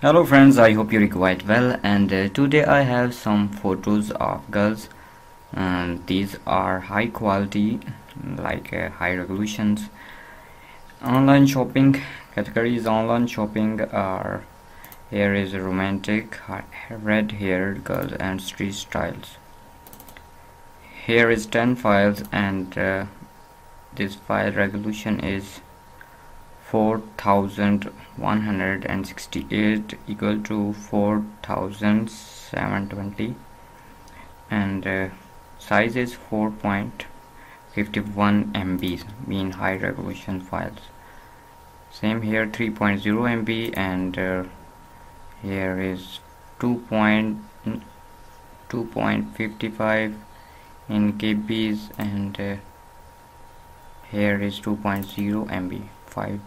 Hello friends, I hope you're quite well, and today I have some photos of girls, and these are high quality, like high resolutions. Online shopping categories. Online shopping are, here is romantic, red haired girls and street styles. Here is 10 files, and this file resolution is 4168 equal to 4720, and size is 4.51 MB, mean high resolution files. Same here, 3.0 MB, and here is 2.55 in KBs, and here is 2.0 MB 5.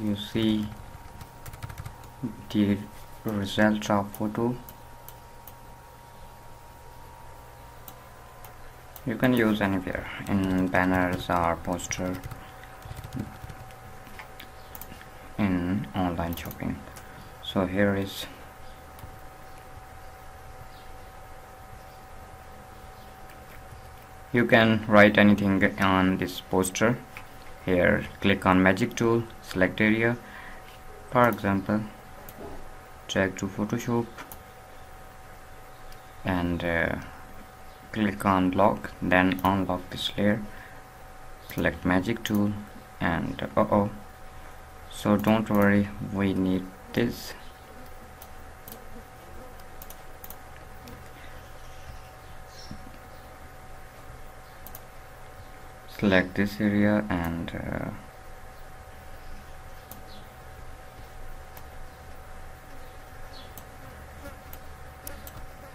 You see the result of photo. You can use anywhere, in banners or poster, in online shopping. So here is you can write anything on this poster. Here, click on magic tool, select area, for example drag to Photoshop, and click on lock, then unlock this layer, select magic tool, and so don't worry, we need this. Select this area, and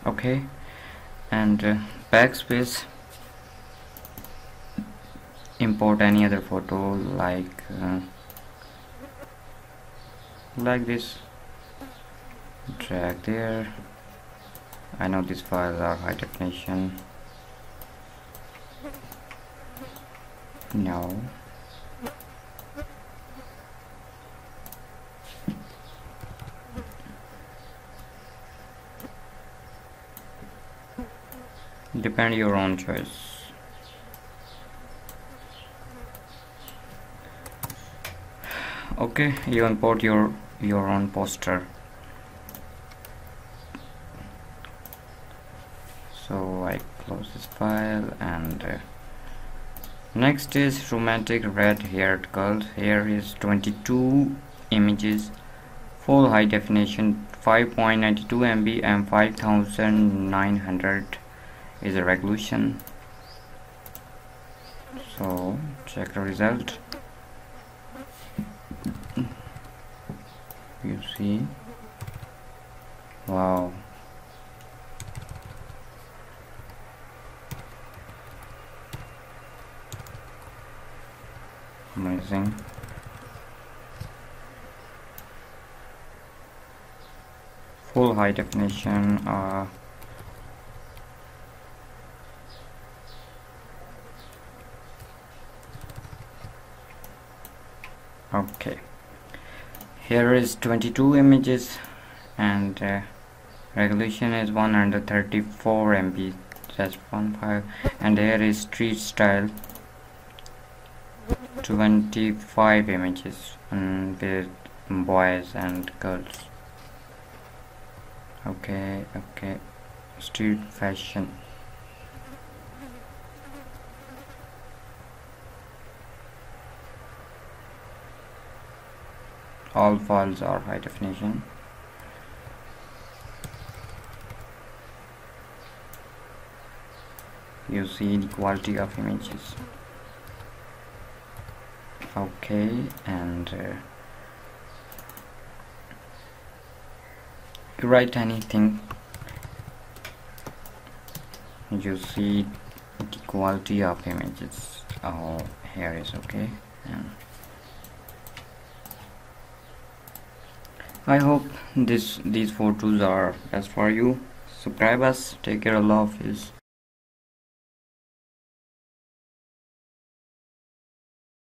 okay, and backspace. Import any other photo like this, drag there. I know these files are high definition. No, depend your own choice. Okay, you import your own poster. So I close this file, and next is romantic red haired girls. Here is 22 images, full high definition, 5.92 MB, and 5900 is a resolution. So check the result. You see, wow. Amazing. Full high definition. Okay, here is 22 images, and resolution is 134 MB, that's 1.5, and here is street style, 25 images, with boys and girls. Okay, street fashion. All files are high definition. You see the quality of images. Okay, and you write anything, you see the quality of images. Oh, here is okay. And I hope these photos are best for you. Subscribe us. Take care. Allah Hafiz.